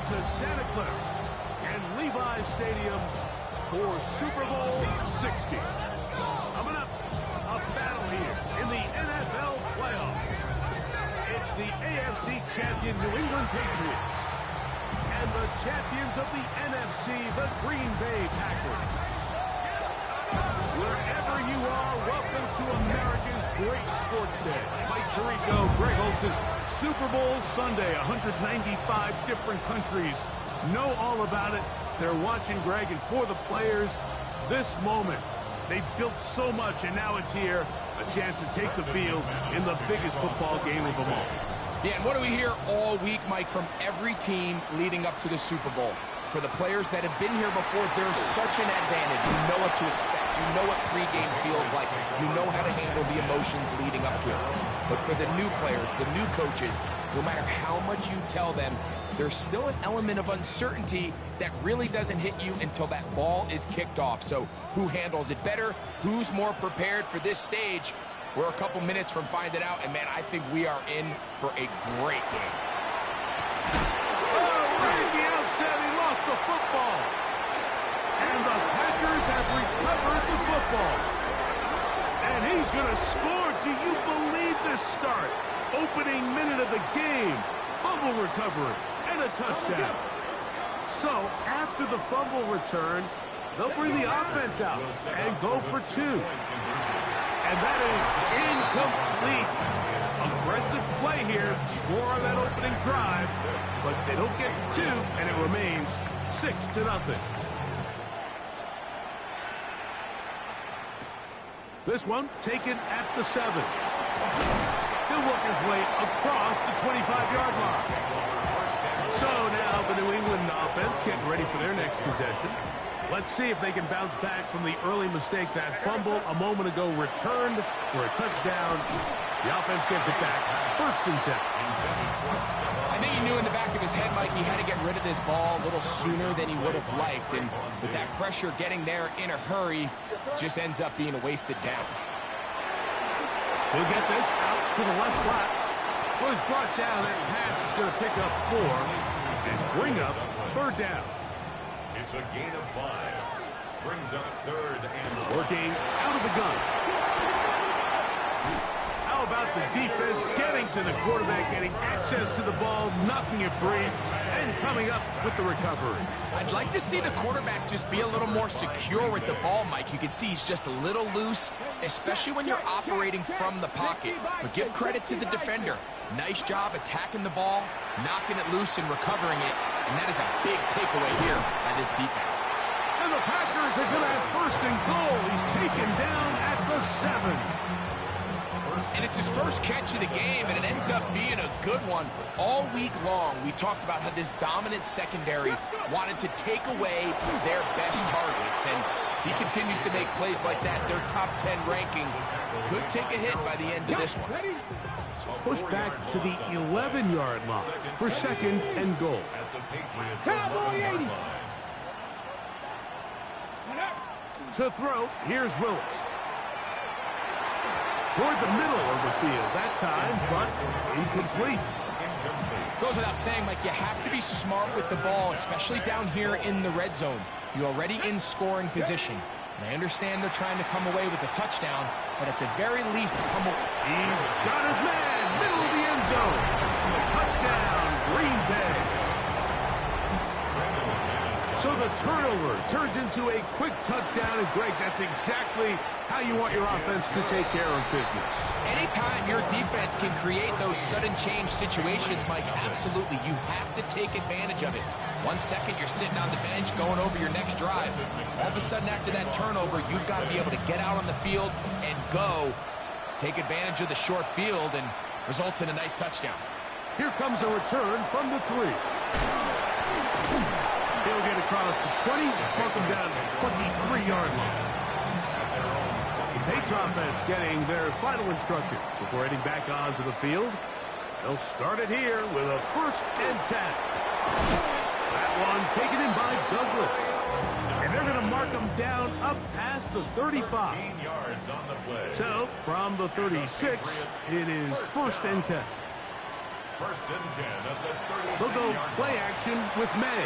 to Santa Clara and Levi Stadium for Super Bowl 60. Coming up, a battle here in the NFL playoffs. It's the AFC champion New England Patriots and the champions of the NFC, the Green Bay Packers. Wherever you are, welcome to America's great sports day. Mike Tirico, Greg Olson. Super Bowl Sunday, 195 different countries know all about it. They're watching, Greg, and for the players, this moment. They've built so much, and now it's here. A chance to take the field in the biggest football game of them all. Yeah, and what do we hear all week, Mike, from every team leading up to the Super Bowl? For the players that have been here before, there's such an advantage. You know what to expect. You know what pregame feels like. You know how to handle the emotions leading up to it. But for the new players, the new coaches, no matter how much you tell them, there's still an element of uncertainty that really doesn't hit you until that ball is kicked off. So who handles it better? Who's more prepared for this stage? We're a couple minutes from finding out, and man, I think we are in for a great game. Right at the outset, he lost the football. And the Packers have recovered the football. And he's going to score. Do you believe this start? Opening minute of the game. Fumble recovery and a touchdown. So, after the fumble return, they'll bring the offense out and go for two. And that is incomplete. Aggressive play here, score on that opening drive, but they don't get to two, and it remains 6-0. This one taken at the 7. He'll work his way across the 25-yard line. So now the New England offense getting ready for their next possession. Let's see if they can bounce back from the early mistake. That fumble a moment ago returned for a touchdown. The offense gets it back. 1st and 10. I think he knew in the back of his head, Mike, he had to get rid of this ball a little sooner than he would have liked. And with that pressure getting there in a hurry, just ends up being a wasted down. He'll get this out to the left flat. Was brought down. That pass is going to pick up 4 and bring up 3rd down. It's a gain of 5. Brings up 3rd and working out of the gun. How about the defense getting to the quarterback, getting access to the ball, knocking it free, and coming up with the recovery? I'd like to see the quarterback just be a little more secure with the ball, Mike. You can see he's just a little loose, especially when you're operating from the pocket. But give credit to the defender. Nice job attacking the ball, knocking it loose and recovering it. And that is a big takeaway here by this defense. And the Packers are going to have 1st and goal. He's taken down at the 7. And it's his first catch of the game, and it ends up being a good one. All week long, we talked about how this dominant secondary wanted to take away their best targets. And he continues to make plays like that. Their top 10 ranking could take a hit by the end of this one. Push back to the 11-yard line for 2nd and goal. Cowboy 80. To throw, here's Willis. Toward the middle of the field that time, but incomplete. Goes without saying, Mike, you have to be smart with the ball, especially down here in the red zone. You're already in scoring position. And I understand they're trying to come away with a touchdown, but at the very least, come away. He's got his man, middle of the end zone. Touchdown, Green Bay. So the turnover turns into a quick touchdown, and Greg, that's exactly how you want your offense to take care of business. Anytime your defense can create those sudden change situations, Mike, absolutely, you have to take advantage of it. 1 second, you're sitting on the bench going over your next drive. All of a sudden, after that turnover, you've got to be able to get out on the field and go. Take advantage of the short field and results in a nice touchdown. Here comes a return from the 3. He'll get across the 20, mark him down to the 23-yard line. The Patriots offense getting their final instructions before heading back onto the field. They'll start it here with a 1st and 10. That one taken in by Douglas. And they're going to mark him down up past the 35. yards on the play. So, from the 36, it is 1st and 10. First and 10 at the 36-yard They'll go line. play action with May.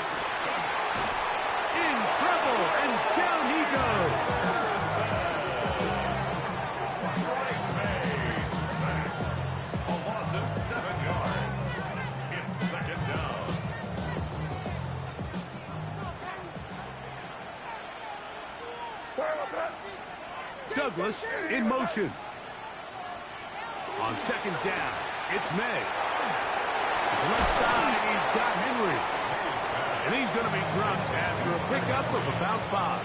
In trouble, and down he goes. Drake May sacked. A loss of 7 yards. It's second down. Douglas in motion. On second down, it's May. To the left side, he's got Henry. And he's going to be dropped after a pickup of about 5.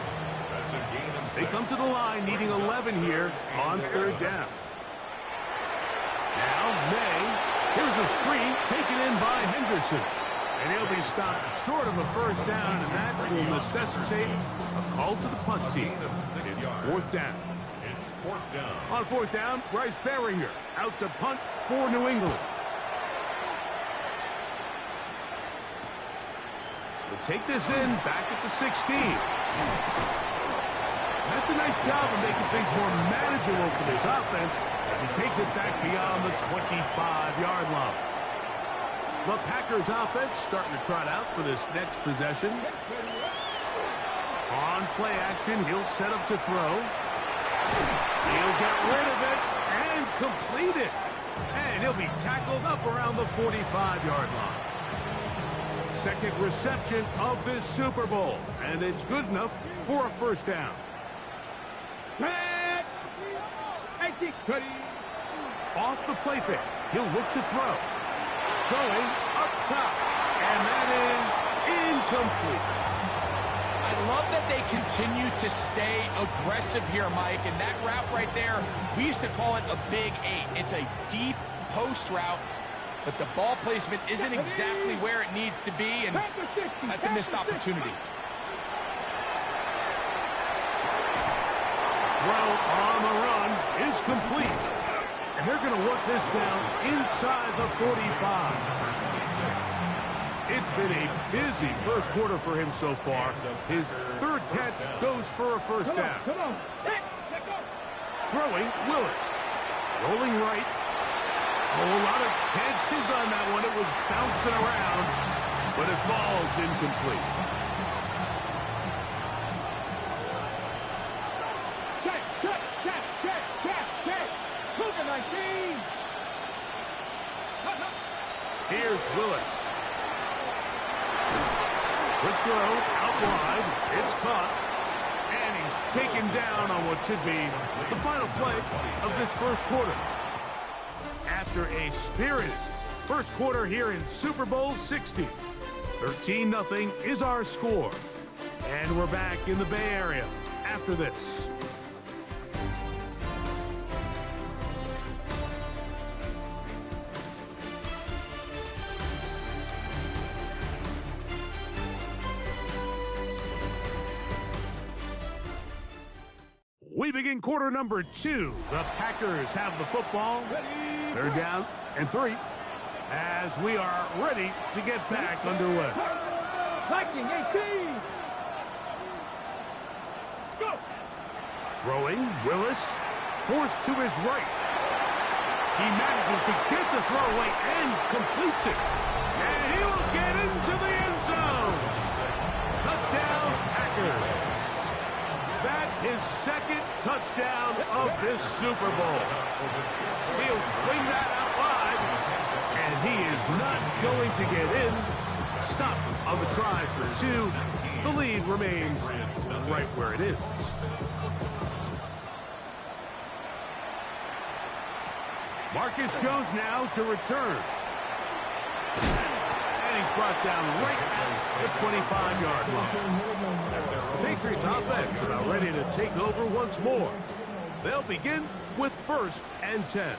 That's a gain of 6. They come to the line needing 11 here on third down. Now May. Here's a screen taken in by Henderson. And he'll be stopped short of a first down, and that will necessitate a call to the punt team. It's fourth down. It's fourth down. On fourth down, Bryce Beringer out to punt for New England. He'll take this in back at the 16. That's a nice job of making things more manageable for this offense as he takes it back beyond the 25-yard line. The Packers offense starting to trot out for this next possession. On play action, he'll set up to throw. He'll get rid of it and complete it. And he'll be tackled up around the 45-yard line. Second reception of this Super Bowl, and it's good enough for a first down. Off the play fake, he'll look to throw. Going up top, and that is incomplete. I love that they continue to stay aggressive here, Mike, and that route right there, we used to call it a big 8. It's a deep post route, but the ball placement isn't exactly where it needs to be, and that's a missed opportunity. Throw on the run is complete. And they're going to work this down inside the 45. It's been a busy first quarter for him so far. His third catch goes for a first down. Throwing, Willis. Rolling right. A lot of chances on that one. It was bouncing around, but it falls incomplete. Here's Willis. Quick throw, out wide. It's caught. And he's taken down on what should be the final play of this first quarter. After a spirited first quarter here in Super Bowl 60, 13-0 is our score. And we're back in the Bay Area after this. We begin quarter number 2. The Packers have the football. Third down and 3 as we are ready to get back underway. Viking 18. Let's go. Throwing, Willis, forced to his right. He manages to get the throw away and completes it. And he will get into the end zone. Touchdown, Packers. That is second touchdown of this Super Bowl. He'll swing that out wide, and he is not going to get in. Stop on the try for 2. The lead remains right where it is. Marcus Jones now to return. And he's brought down right at the 25-yard line. The Patriots offense are now ready to take over once more. They'll begin with first and 10.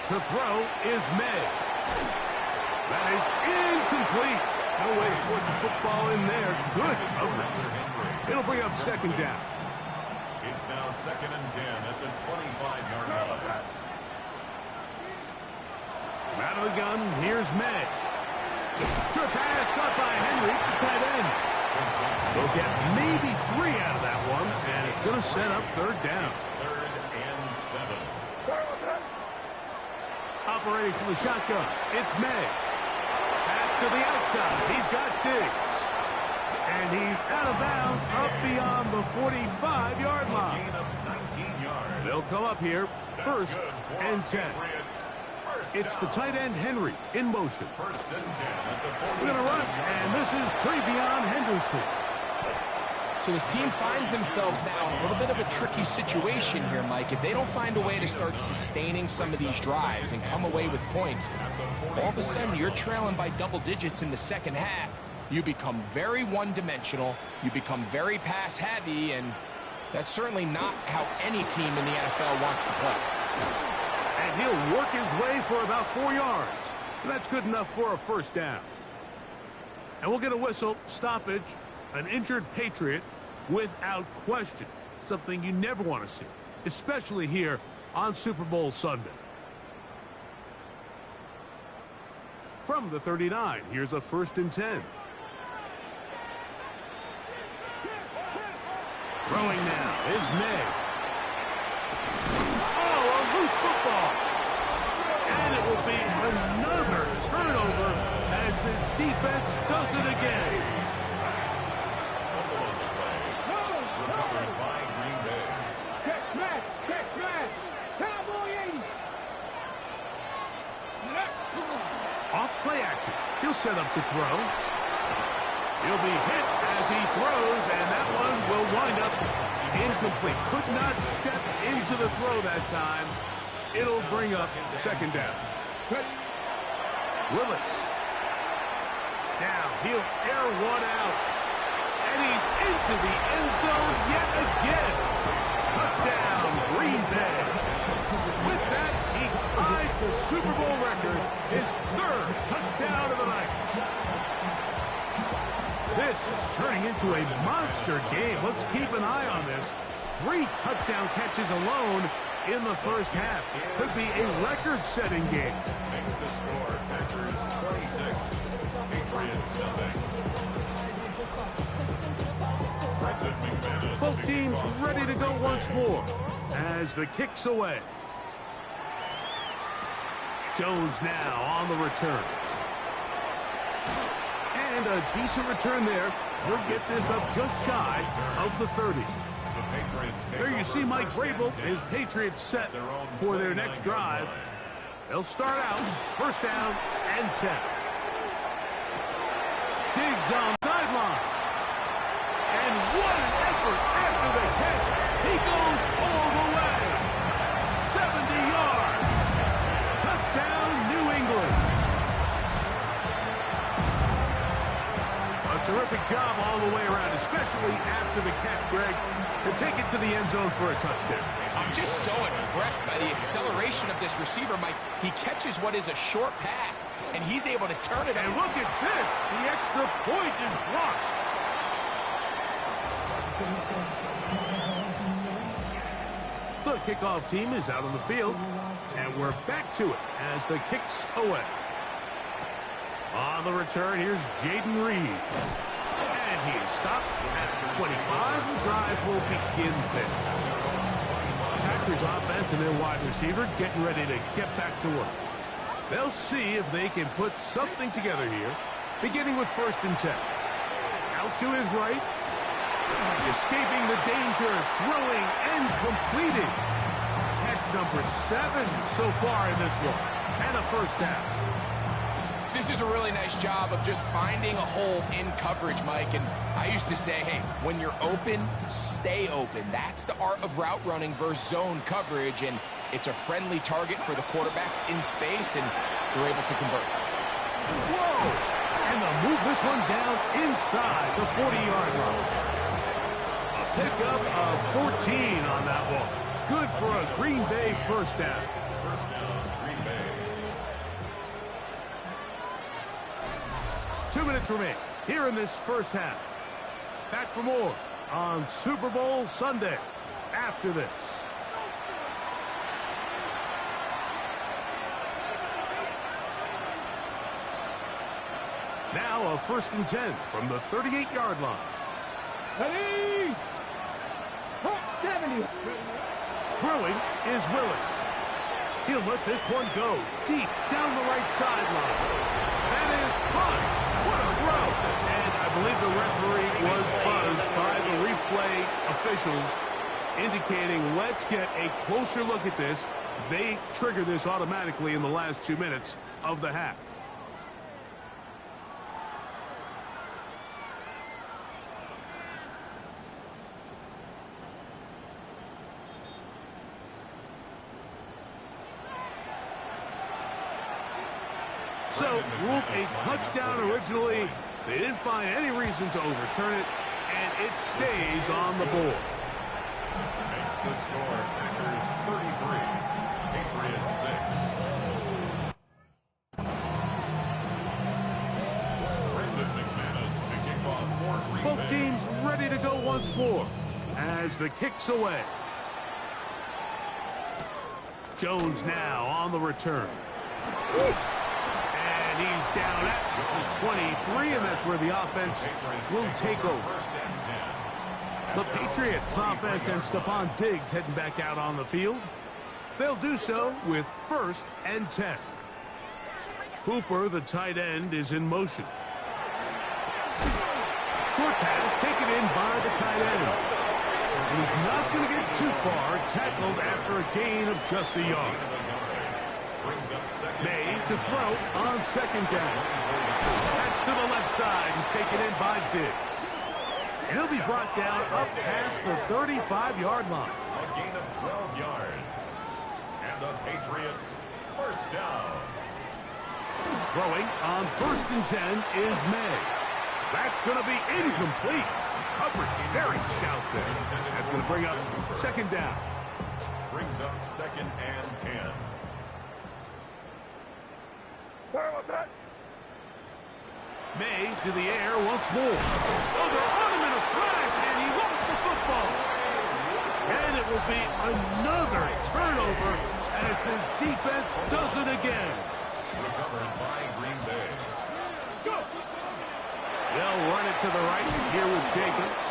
To throw is May. That is incomplete. No way to force the football in there. Good coverage. It'll bring up second down. It's now second and 10 at the 25-yard line. Out of the gun, here's May. Short pass caught by Henry, tight end. They'll get maybe 3 out of that one, and it's going to set up third down. Third and 7. Operating from the shotgun, it's May. Back to the outside, he's got Diggs. And he's out of bounds up beyond the 45-yard line. Gain of 19 yards. They'll come up here, That's first good for and 10. Patriots. First It's the down. tight end Henry in motion. First and 10 at the We're going to run, 47-yard and this is Travion Henderson. So this team finds themselves now in a little bit of a tricky situation here, Mike. If they don't find a way to start sustaining some of these drives and come away with points, all of a sudden you're trailing by double digits in the second half. You become very one-dimensional, you become very pass-heavy, and that's certainly not how any team in the NFL wants to play. And he'll work his way for about 4 yards. That's good enough for a first down. And we'll get a whistle, stoppage, an injured Patriot without question. Something you never want to see, especially here on Super Bowl Sunday. From the 39, here's a first and 10. Throwing now is May. Oh, a loose football. And it will be another turnover as this defense does it again. recovered by Green Bay. Catch match, Cowboy 80. Off play action. He'll set up to throw. He'll be hit as he throws, and that one will wind up incomplete. Could not step into the throw that time. It'll bring up second down. Willis. Now he'll air one out. And he's into the end zone yet again. Touchdown, Green Bay. With that, he ties the Super Bowl record, his third touchdown of the night. This is turning into a monster game. Let's keep an eye on this. 3 touchdown catches alone in the first half. Could be a record-setting game. Makes the score Packers 26, Patriots nothing. Both teams ready to go once more as the kick's away. Jones now on the return. And a decent return there. He'll get this up just shy of the 30. There you see Mike Vrabel, his Patriots set for their next drive. They'll start out first down and 10. Diggs on sideline. And what an effort after the catch. He goes all the way. 70 yards. Touchdown, New England. A terrific job all the way around, especially after the catch, Greg, to take it to the end zone for a touchdown. I'm just so impressed by the acceleration of this receiver, Mike. He catches what is a short pass, and he's able to turn it. And look at this. The extra point is blocked. The kickoff team is out on the field, and we're back to it as the kick's away. On the return, here's Jaden Reed. And he is stopped at 25. The drive will begin there. Packers offense and their wide receiver getting ready to get back to work. They'll see if they can put something together here, beginning with first and 10. Out to his right. Escaping the danger, throwing and completing. Catch number 7 so far in this one. And a first down. This is a really nice job of just finding a hole in coverage, Mike. And I used to say, hey, when you're open, stay open. That's the art of route running versus zone coverage. And it's a friendly target for the quarterback in space, and they're able to convert. Whoa! And they'll move this one down inside the 40-yard line. A pickup of 14 on that one. Good for a Green Bay first down. First down, Green Bay. 2 minutes remain here in this first half. Back for more on Super Bowl Sunday after this. Now a first and 10 from the 38-yard line. Ready? 70. Throwing is Willis. He'll let this one go deep down the right sideline. That is caught. What a throw. And I believe the referee was buzzed by the replay officials, indicating let's get a closer look at this. They trigger this automatically in the last 2 minutes of the half. So, ruled a touchdown originally. They didn't find any reason to overturn it, and it stays on the board. Makes the score Packers 33, Patriots 6. Brendan McManus to kick off for Green Both Bay. teams ready to go once more as the kick's away. Jones now on the return. And he's down at the 23, and that's where the offense will take over. The Patriots offense and Stephon Diggs heading back out on the field. They'll do so with 1st and 10. Hooper, the tight end, is in motion. Short pass taken in by the tight end. And he's not going to get too far, tackled after a gain of just a yard. May to throw on 2nd down. That's to the left side and taken in by Diggs. And he'll be brought down up past the 35-yard line. A gain of 12 yards. And the Patriots 1st down. Throwing on 1st and 10 is May. That's going to be incomplete. Coverage very stout there. That's going to bring up 2nd down. Brings up 2nd and 10. Where was that? May to the air once more. Oh, they're on him in a flash, and he lost the football. And it will be another turnover as this defense does it again. Recovered by Green Bay. They'll run it to the right here with Jacobs.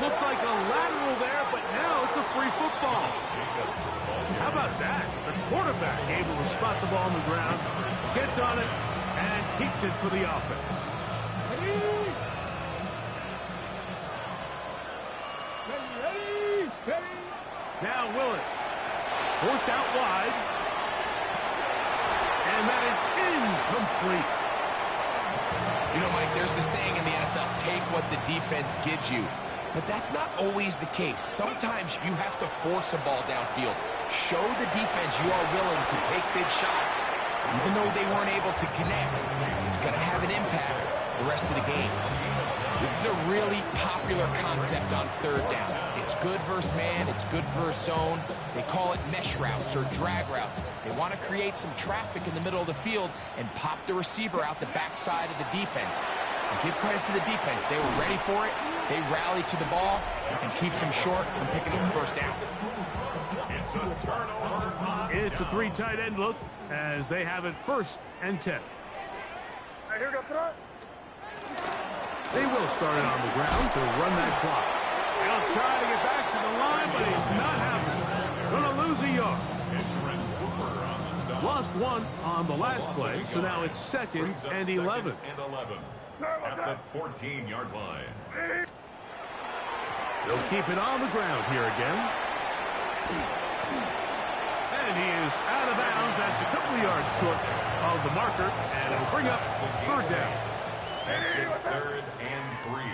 Looked like a lateral there, but now it's a free football. Jacobs. How about that? The quarterback able to spot the ball on the ground, gets on it, and keeps it for the offense. Ready. Now Willis. Forced out wide. And that is incomplete. You know, Mike, there's the saying in the NFL, take what the defense gives you. But that's not always the case. Sometimes you have to force a ball downfield. Show the defense you are willing to take big shots. Even though they weren't able to connect, it's going to have an impact the rest of the game. This is a really popular concept on 3rd down. It's good versus man, it's good versus zone. They call it mesh routes or drag routes. They want to create some traffic in the middle of the field and pop the receiver out the backside of the defense. And give credit to the defense. They were ready for it. They rallied to the ball and keeps them short from picking up the 1st down. It's a turnover. It's a 3 tight end look as they have it 1st and 10. Here goes front. They will start it on the ground to run that clock. He'll try to get back to the line, but he's not happening. Going to lose a yard. Lost 1 on the last play, so now it's 2nd and 11. At the 14-yard line. They'll keep it on the ground here again. And he is out of bounds. That's a couple of yards short of the marker, and it'll bring up 3rd down. That's it, 3rd and 3.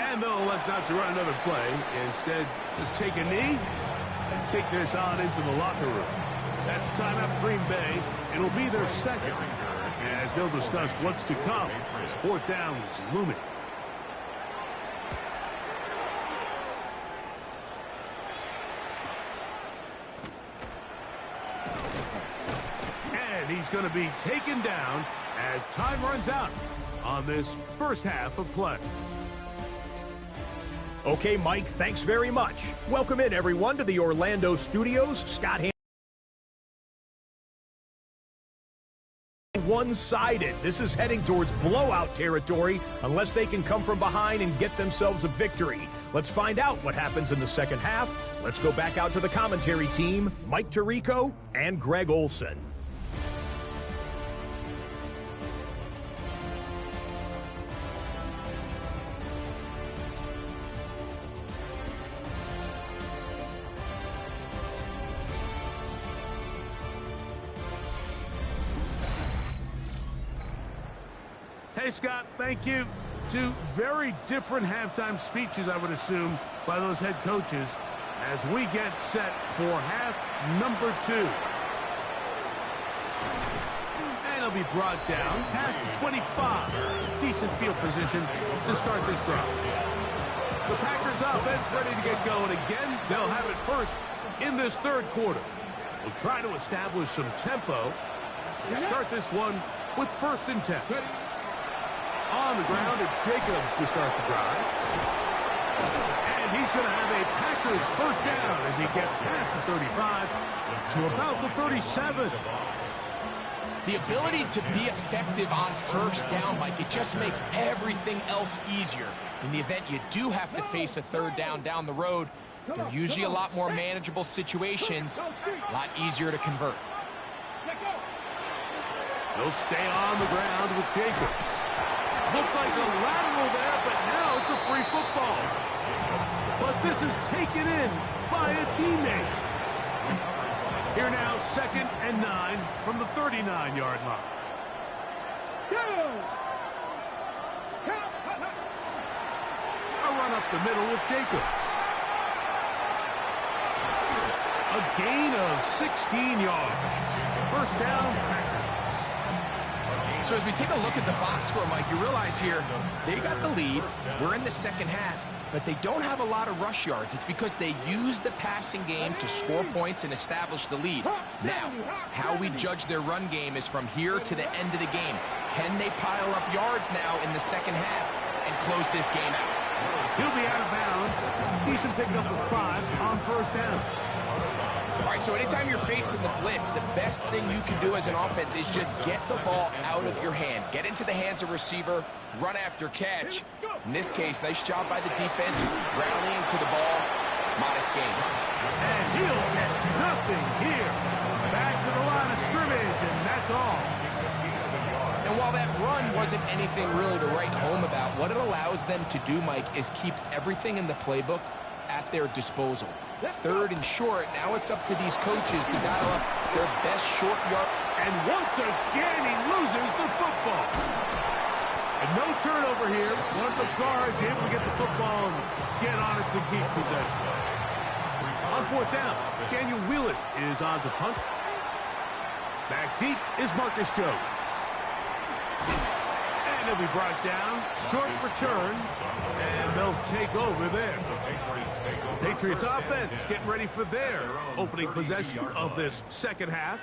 And they'll elect not to run another play. Instead, just take a knee and take this on into the locker room. That's timeout for Green Bay. It'll be their 2nd. As they'll discuss what's to come as 4th down is looming. And he's going to be taken down as time runs out on this 1st half of play. Okay, Mike, thanks very much. Welcome in, everyone, to the Orlando studios. Scott one-sided. This is heading towards blowout territory unless they can come from behind and get themselves a victory. Let's find out what happens in the second half. Let's go back out to the commentary team, Mike Tirico and Greg Olson. Hey, Scott, thank you. Two very different halftime speeches, I would assume, by those head coaches as we get set for half number 2. And it'll be brought down past the 25. Decent field position to start this drive. The Packers offense ready to get going again. They'll have it first in this third quarter. We'll try to establish some tempo as they start this one with 1st and 10. On the ground, it's Jacobs to start the drive. And he's going to have a Packers first down as he gets past the 35 to about the 37. The ability to be effective on first down, Mike, it just makes everything else easier. In the event you do have to face a third down the road, they're usually a lot more manageable situations, a lot easier to convert. They'll stay on the ground with Jacobs. Looked like a lateral there, but now it's a free football. But this is taken in by a teammate. Here now, 2nd and 9 from the 39-yard line. A run up the middle with Jacobs. A gain of 16 yards. First down, Packers. So as we take a look at the box score, Mike, you realize here they got the lead. We're in the second half, but they don't have a lot of rush yards. It's because they use the passing game to score points and establish the lead. Now, how we judge their run game is from here to the end of the game. Can they pile up yards now in the second half and close this game out? He'll be out of bounds. Decent pickup of 5 on first down. All right, so anytime you're facing the blitz, the best thing you can do as an offense is just get the ball out of your hand. Get into the hands of receiver, run after catch. In this case, nice job by the defense, rallying to the ball. Modest gain. And he'll get nothing here. Back to the line of scrimmage, and that's all. And while that run wasn't anything really to write home about, what it allows them to do, Mike, is keep everything in the playbook at their disposal. 3rd and short, now it's up to these coaches to dial up their best short yard. And once again, he loses the football. And no turnover here. One of the guards able to get the football and get on it to keep possession. On 4th down, Daniel Wheeler is on to punt. Back deep is Marcus Jones. And he'll be brought down. Short return. And they'll take over there. Patriots offense getting ready for their opening possession of this second half.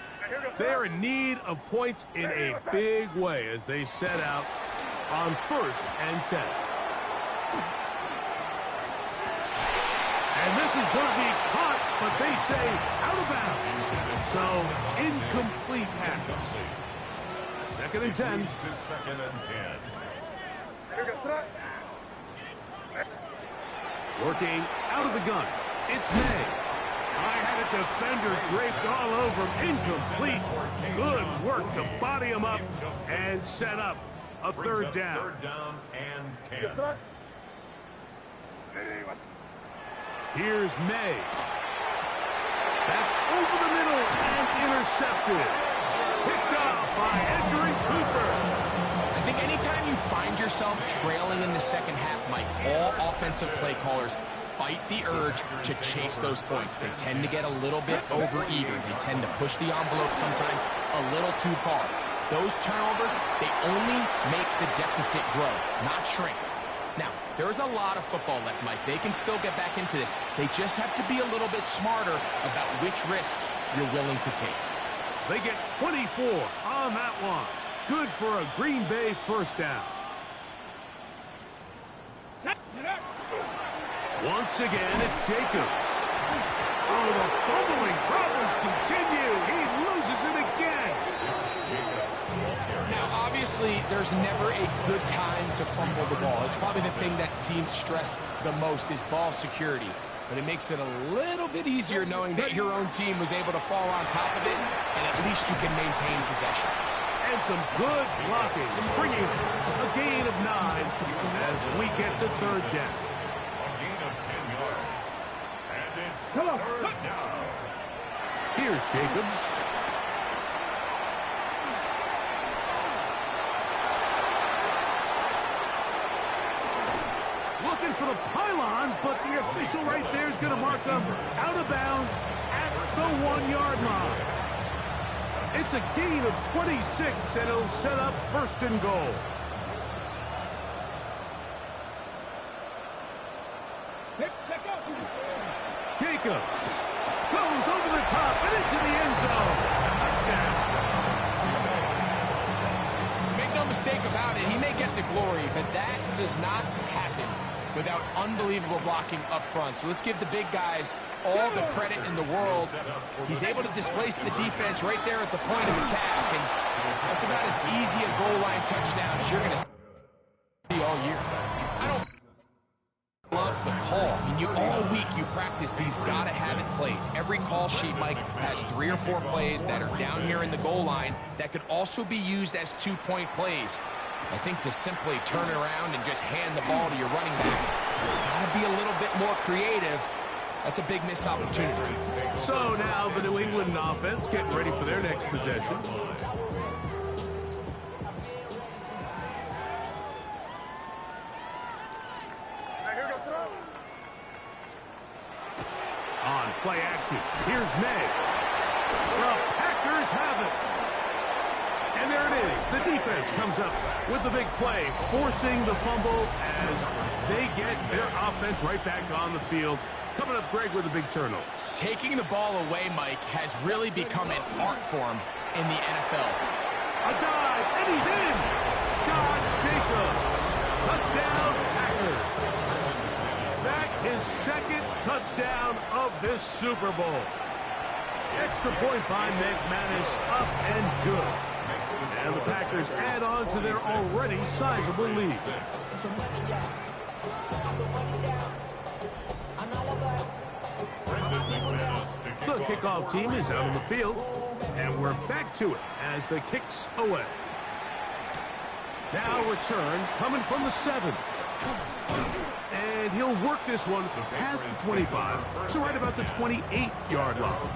They're in need of points in a big way as they set out on 1st and 10. And this is going to be caught, but they say out of bounds. So incomplete pass. 2nd and 10. 2nd and 10. Working out of the gun. It's May. I had a defender draped all over him. Incomplete. Good work to body him up and set up a 3rd down. 3rd down and 10. Here's May. That's over the middle and intercepted. Picked up by Edgerrin Cooper. I think anytime you find yourself trailing in the second half, Mike, all offensive play callers fight the urge to chase those points. They tend to get a little bit overeager. They tend to push the envelope sometimes a little too far. Those turnovers, they only make the deficit grow, not shrink. Now, there's a lot of football left, Mike. They can still get back into this. They just have to be a little bit smarter about which risks you're willing to take. They get 24 on that one. Good for a Green Bay first down. Once again, it's Jacobs. Oh, the fumbling problems continue. He loses it again. Now, obviously, honestly, there's never a good time to fumble the ball. It's probably the thing that teams stress the most is ball security. But it makes it a little bit easier knowing that your own team was able to fall on top of it, and at least you can maintain possession. And some good blocking, bringing a gain of 9 as we get to third down. A gain of 10 yards. And it's third down. Here's Jacobs. Looking for the pylon, but the official right there is going to mark them out of bounds at the 1-yard line. It's a gain of 26, and it'll set up first and goal. Jacobs goes over the top and into the end zone. Touchdown. Make no mistake about it, he may get the glory, but that does not happen without unbelievable blocking up front. So let's give the big guys all the credit in the world. He's able to displace the defense right there at the point of attack, and that's about as easy a goal line touchdown as you're going to see all year. I don't love the call. I mean, all week you practice these gotta-have-it plays. Every call sheet, Mike, has 3 or 4 plays that are down here in the goal line that could also be used as 2-point plays. I think to simply turn around and just hand the ball to your running back, gotta be a little bit more creative. That's a big missed opportunity. So now the New England offense getting ready for their next possession. On play action, here's May. The Packers have it. And there it is. The defense comes up with the big play, forcing the fumble as they get their offense right back on the field. Coming up, Greg, with a big turnover. Taking the ball away, Mike, has really become an art form in the NFL. A dive, and he's in. Josh Jacobs. Touchdown, Packers. That is second touchdown of this Super Bowl. Extra point by McManus, up and good. And the Packers add on to their already sizable lead. The kickoff team is out on the field, and we're back to it as the kick's away. Now return coming from the 7. And he'll work this one past the 25 to right about the 28-yard line.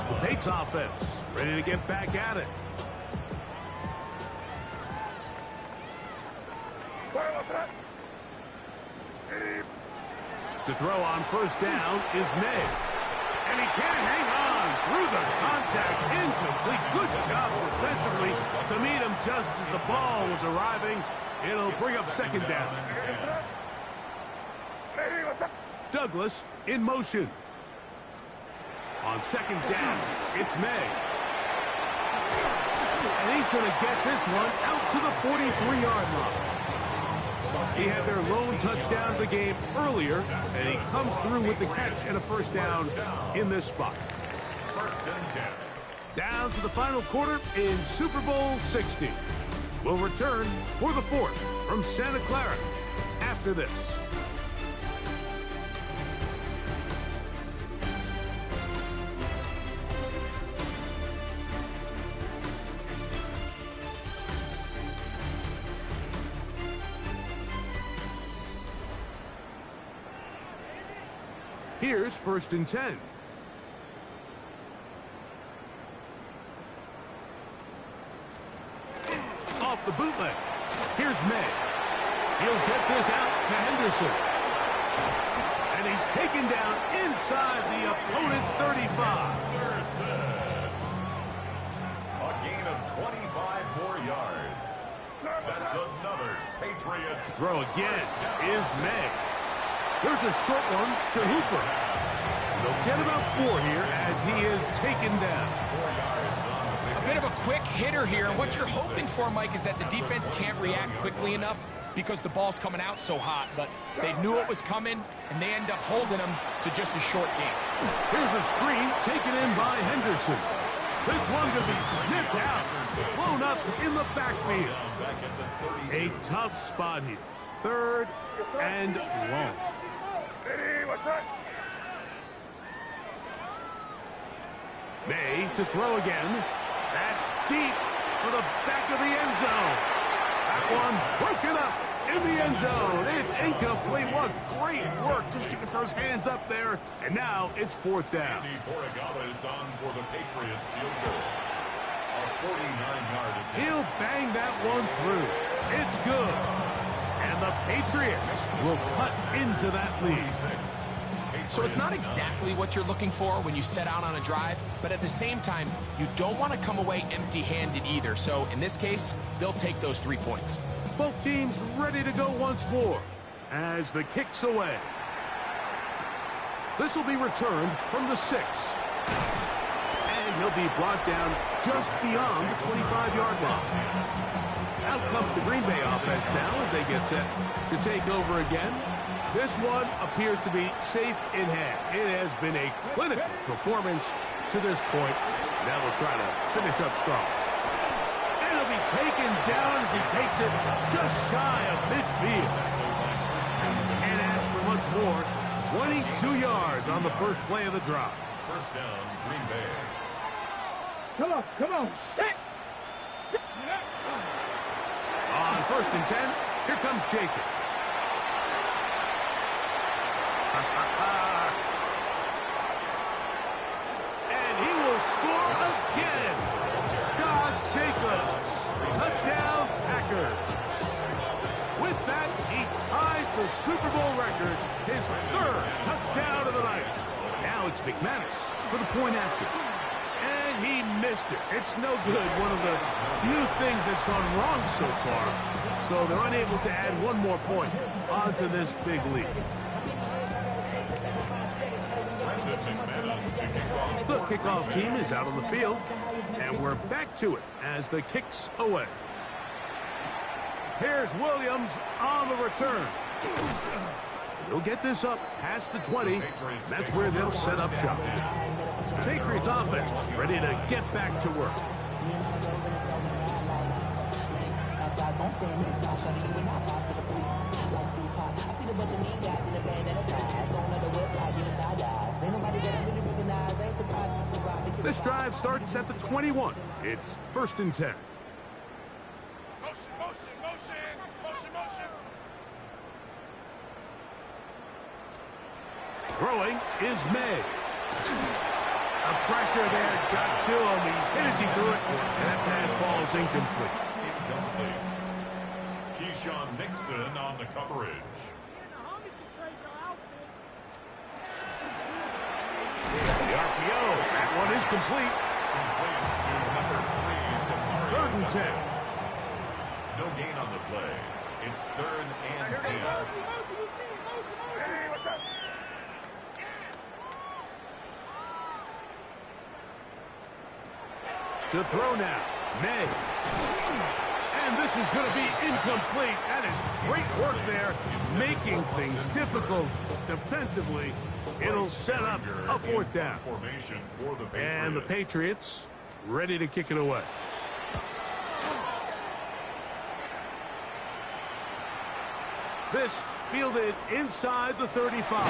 The Patriots offense ready to get back at it. To throw on first down is May. And he can't hang on through the contact. Incomplete. Good job defensively to meet him just as the ball was arriving. It'll bring up second down. Douglas in motion. On second down, it's May. And he's going to get this one out to the 43-yard line. He had their lone touchdown of the game earlier, and he comes through with the catch and a first down in this spot. First and 10. Down to the final quarter in Super Bowl 60. We'll return for the 4th from Santa Clara after this. Here's first and 10. Off the bootleg. Here's May. He'll get this out to Henderson. And he's taken down inside the opponent's 35. A gain of 25 more yards. That's another Patriots. Throw again is May. There's a short one to Hooper. They'll get about 4 here as he is taken down. A bit of a quick hitter here. What you're hoping for, Mike, is that the defense can't react quickly enough because the ball's coming out so hot. But they knew it was coming, and they end up holding him to just a short game. Here's a screen taken in by Henderson. This one going to be sniffed out, blown up in the backfield. A tough spot here. 3rd and long. Ready, what's that? May to throw again. That's deep for the back of the end zone. That one broken up in the end zone. It's incomplete. What great work just to get those hands up there. And now it's 4th down. Andy Borregales on for the Patriots field goal. A 49-yard attempt. He'll bang that one through. It's good. And the Patriots will cut into that lead. So it's not exactly what you're looking for when you set out on a drive, but at the same time, you don't want to come away empty-handed either. So in this case, they'll take those 3 points. Both teams ready to go once more as the kick's away. This will be returned from the 6. And he'll be brought down just beyond the 25-yard line. Out comes the Green Bay offense now as they get set to take over again. This one appears to be safe in hand. It has been a clinical performance to this point. Now we'll try to finish up strong. And he'll be taken down as he takes it just shy of midfield. And as for once more, 22 yards on the first play of the drive. First down, Green Bay. Come on, set! On 1st and 10, here comes Jacobs. And he will score again. Josh Jacobs. Touchdown, Packers. With that, he ties the Super Bowl record, his 3rd touchdown of the night. Now it's McManus for the point after. And he missed it. It's no good. One of the few things that's gone wrong so far. So they're unable to add one more point onto this big lead. The kickoff team is out on the field, and we're back to it as the kick's away. Here's Williams on the return. He'll get this up past the 20. That's where they'll set up shop. Patriots offense ready to get back to work. This drive starts at the 21. It's 1st and 10. Throwing is May. A pressure there got to him. He's hit as he threw it, and that pass falls incomplete. Keyshawn Nixon on the coverage. The RPO. That one is complete. Complete to number 3, 3rd and 10. No gain on the play. It's 3rd and 10. Hey, what's up? To throw now, May. And this is going to be incomplete. That is great work there, making things difficult defensively. It'll set up a 4th down. Formation for the Patriots. And the Patriots ready to kick it away. This fielded inside the 35.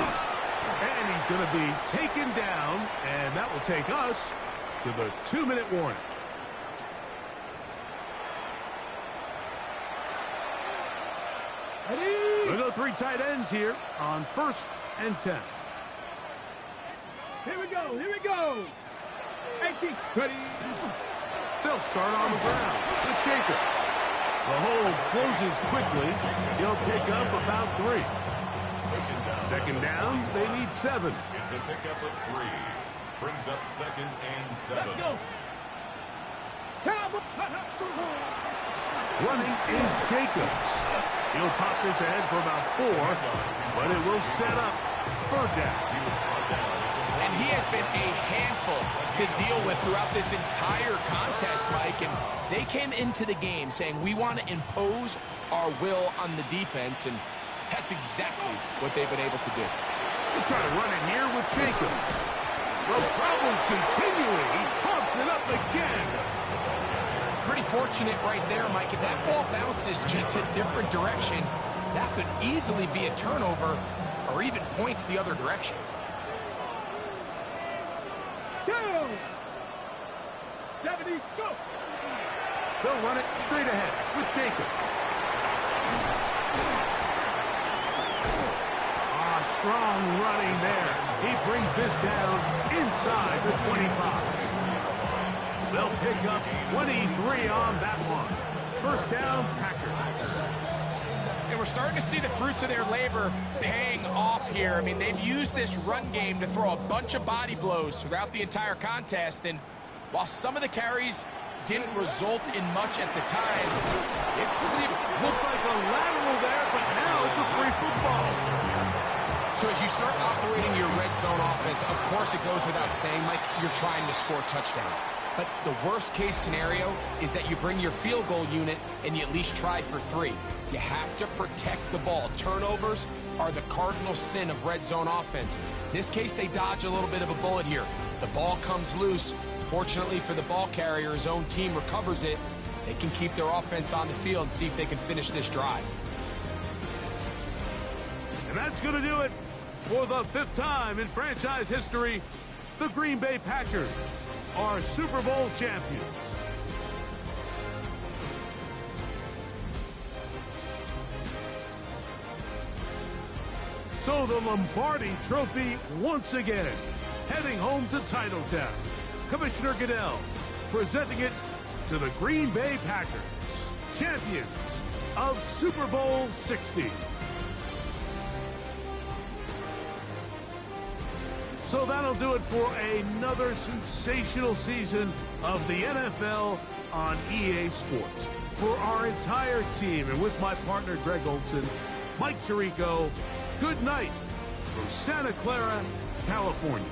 And he's going to be taken down, and that will take us to the 2-minute warning. We'll go 3 tight ends here on 1st and 10. Here we go. Hey, ready. They'll start on the ground with Jacobs. The hole closes quickly. He'll pick up about 3. 2nd down, they need 7. It's a pickup of 3. Brings up 2nd and 7. Let's go. Running is Jacobs. He'll pop this ahead for about 4, but it will set up 3rd down. And he has been a handful to deal with throughout this entire contest, Mike. And they came into the game saying, we want to impose our will on the defense, and that's exactly what they've been able to do. We'll try to run it here with Jacobs. The problems continuing. He puffed puts it up again. Pretty fortunate right there, Mike. If that ball bounces just a different direction, that could easily be a turnover or even points the other direction. Go! 70s, go! They'll run it straight ahead with Jacobs. Strong running there. He brings this down inside the 25. They'll pick up 23 on that one. First down, Packers. And we're starting to see the fruits of their labor paying off here. I mean, they've used this run game to throw a bunch of body blows throughout the entire contest. And while some of the carries didn't result in much at the time, it's clear. Looked like a lateral there, but now it's a free football. So as you start operating your red zone offense, of course it goes without saying, Mike, you're trying to score touchdowns. But the worst case scenario is that you bring your field goal unit and you at least try for 3. You have to protect the ball. Turnovers are the cardinal sin of red zone offense. In this case, they dodge a little bit of a bullet here. The ball comes loose. Fortunately for the ball carrier, his own team recovers it. They can keep their offense on the field and see if they can finish this drive. And that's going to do it. For the 5th time in franchise history, the Green Bay Packers are Super Bowl champions. So the Lombardi Trophy once again heading home to Titletown. Commissioner Goodell presenting it to the Green Bay Packers, champions of Super Bowl 60. So that'll do it for another sensational season of the NFL on EA Sports. For our entire team and with my partner Greg Olson, Mike Tirico, good night from Santa Clara, California.